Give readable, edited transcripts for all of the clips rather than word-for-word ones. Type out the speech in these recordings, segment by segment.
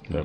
Да.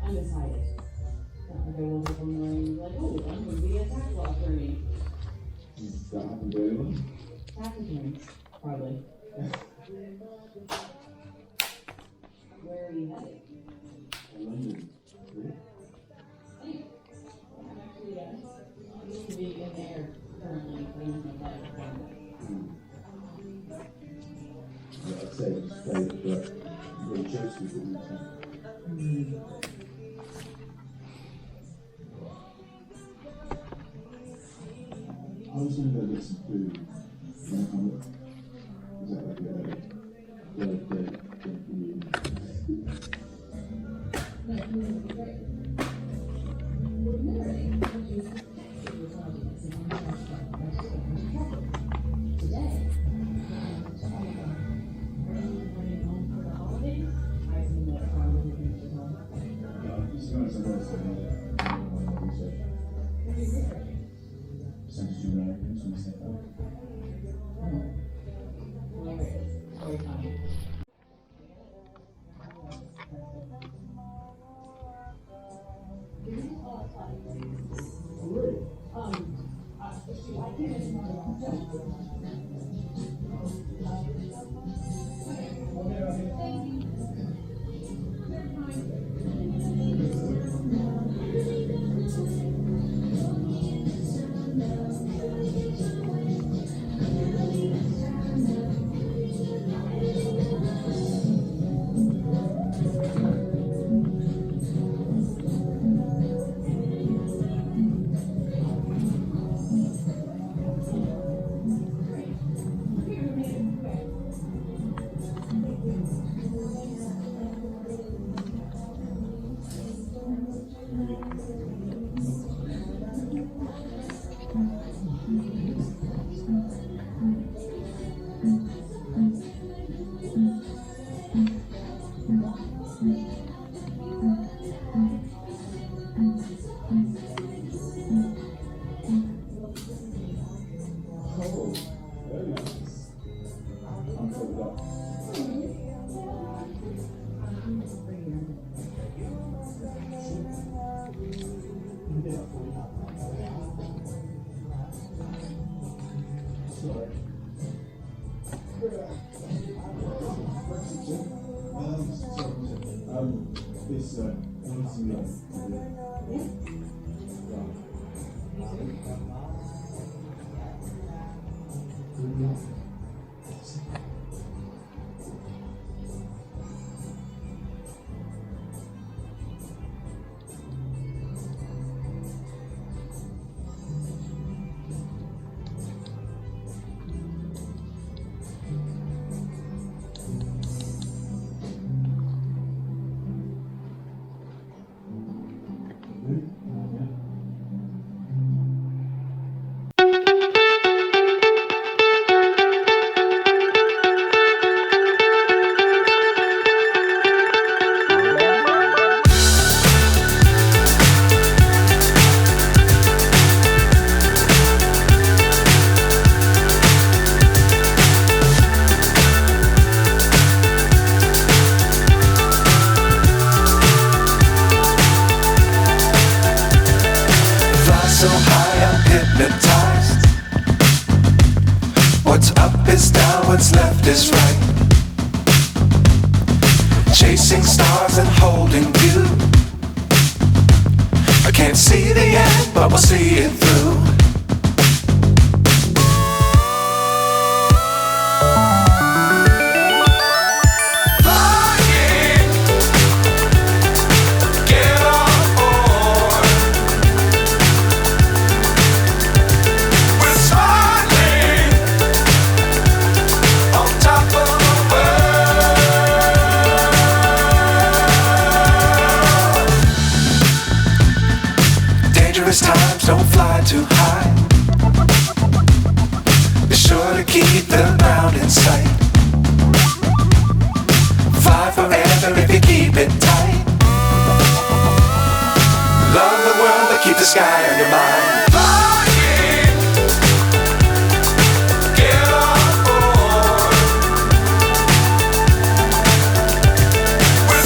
Undecided. Like I woke up in the morning and was like, oh, I'm going to be a tackle attorney. Does that happen very well? Tax attorney, probably. Where are you headed? London. Really? Thanks. I'm actually, I used to be in there currently, cleaning my life. Yeah, I'd say it's great, but you've got to choose people all the time. I was going to go get some food. Can I come with? Is that like a third date thing for you? Percentage of Americans when they say that. We're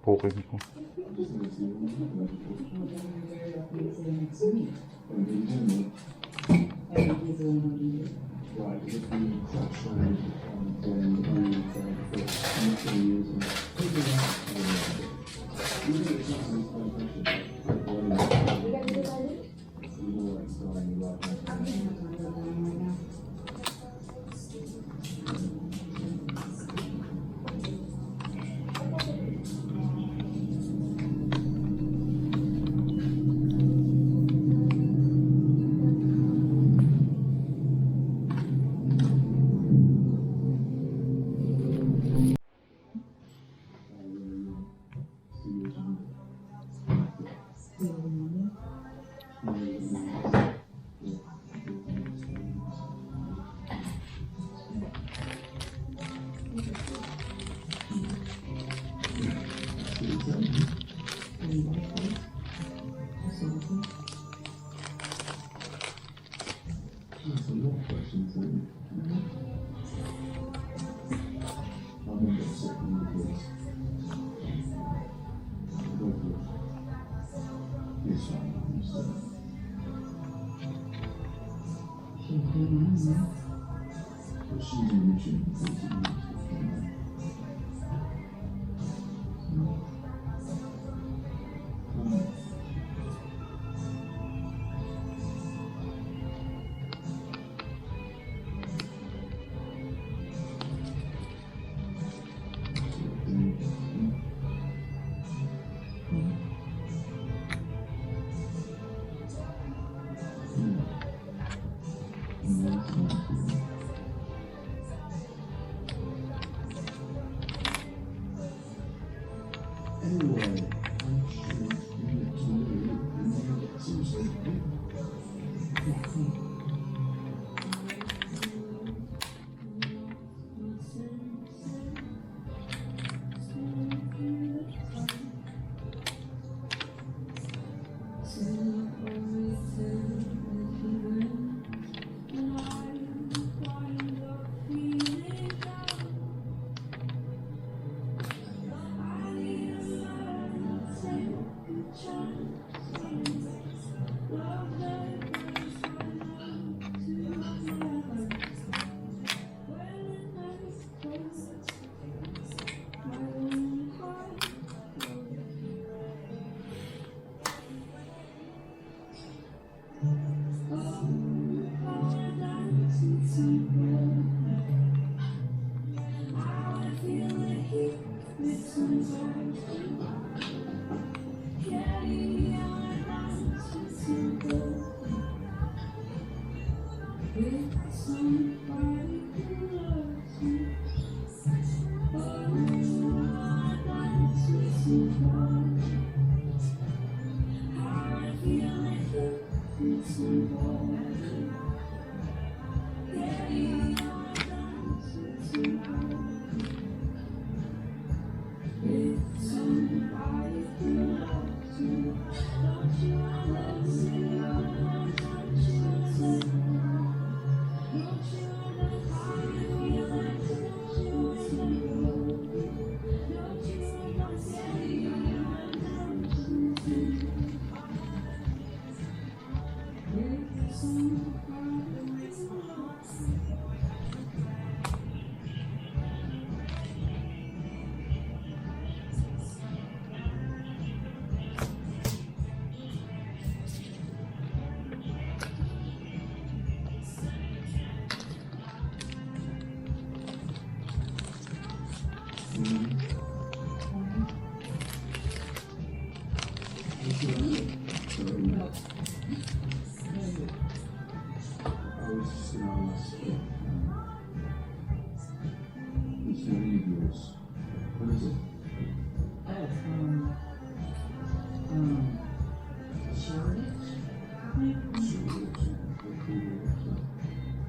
보고 있고. I'm just gonna see what Well, then you're very lucky to say next week. and in general, I think he's the one who did it. right, if we crash on then we for many years and He did it. even if it's not some kind of question, like what is We got to decide it? you know like starting the right I'm time. gonna have to write it down right now. That's a lot of questions, isn't it? I remember a second because this one is Should do mine, but she's in mission for 40 years. Anyway, I'm sure seriously. I was just gonna ask this money of yours, what is it? Shoreditch?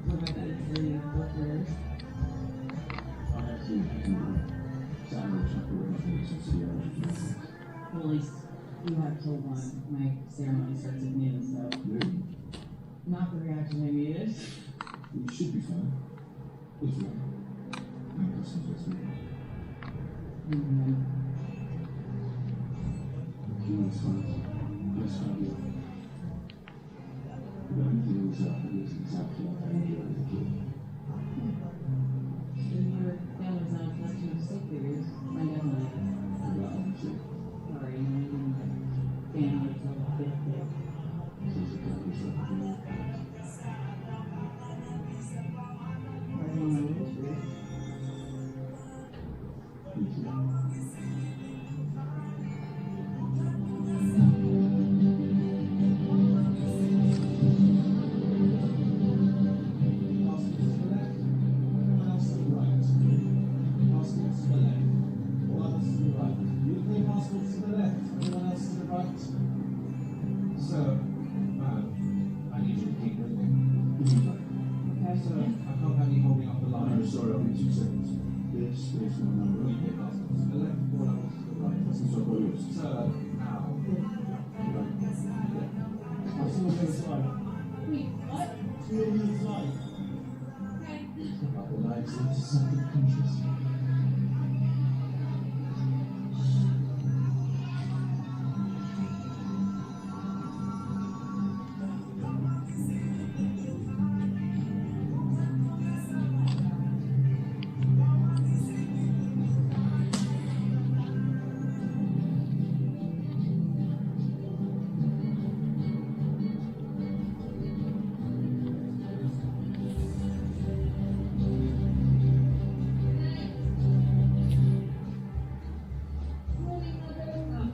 What about that area of Brooklyn? I have to sandwich up with and see Well, at least you have till one. My ceremony starts at noon, so Really? not the reaction I needed. You should be fine. It's right. No, that's not just me. Mm-hmm. No, it's fine. That's fine. Yeah. The only thing is that it's exactly like I enjoyed as a kid. When your family's not touching the sick figures, my dad and I, About honestly, sorry, you know, family till the fifth day. it's just a kind of stuff to do. Right on my history. Me too. I need you to keep moving. Okay, So, I can't have you holding up the line. I'm sorry, I'll be 2 seconds. This my number. You pick us to the left, or else to the right. That's the top of yours. Turn now. I'll see you on the other side. Wait, what? See you on the other side. About the lives of something conscious.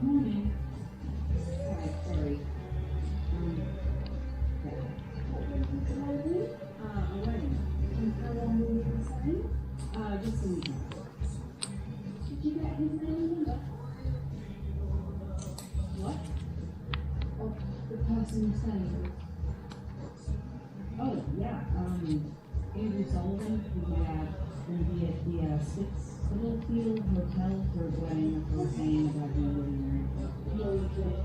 Morning. Alright, sorry. A wedding. And how long will you be staying? Just a week. Did you get his name and number What? of the person you're staying with? Oh, yeah, Andrew Sullivan, we have, gonna be at the, Spitalfield Hotel for a wedding, that's what we're saying about the wedding. Really good.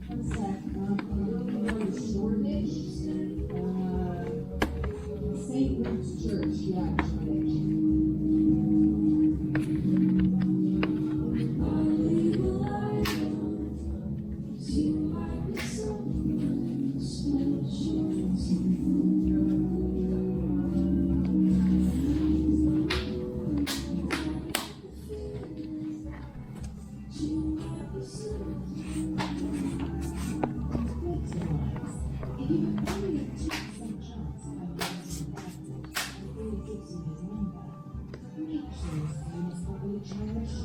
One sec, I'm going to Shoreditch, St. Luke's Church, yeah, Shoreditch. If you could only have 2% chance of having it really gives you his number. Make sure his name is properly cherished.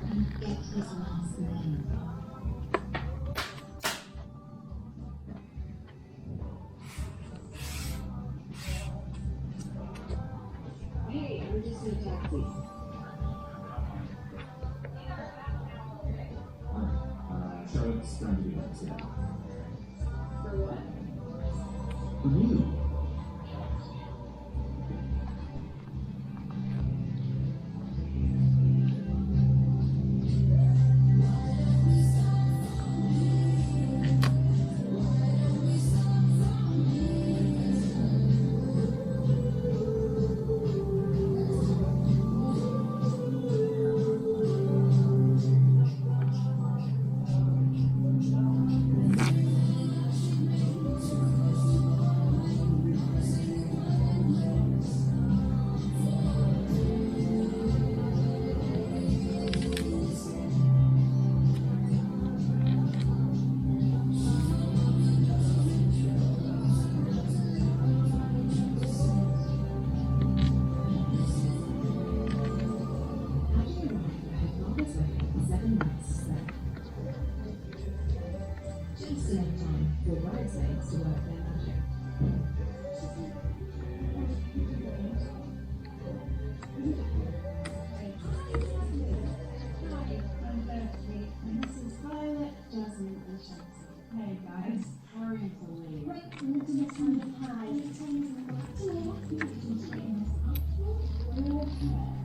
And get his last name. Hey, I'm just in a taxi. Charlotte's trying to get us out. For what? For you. Yeah.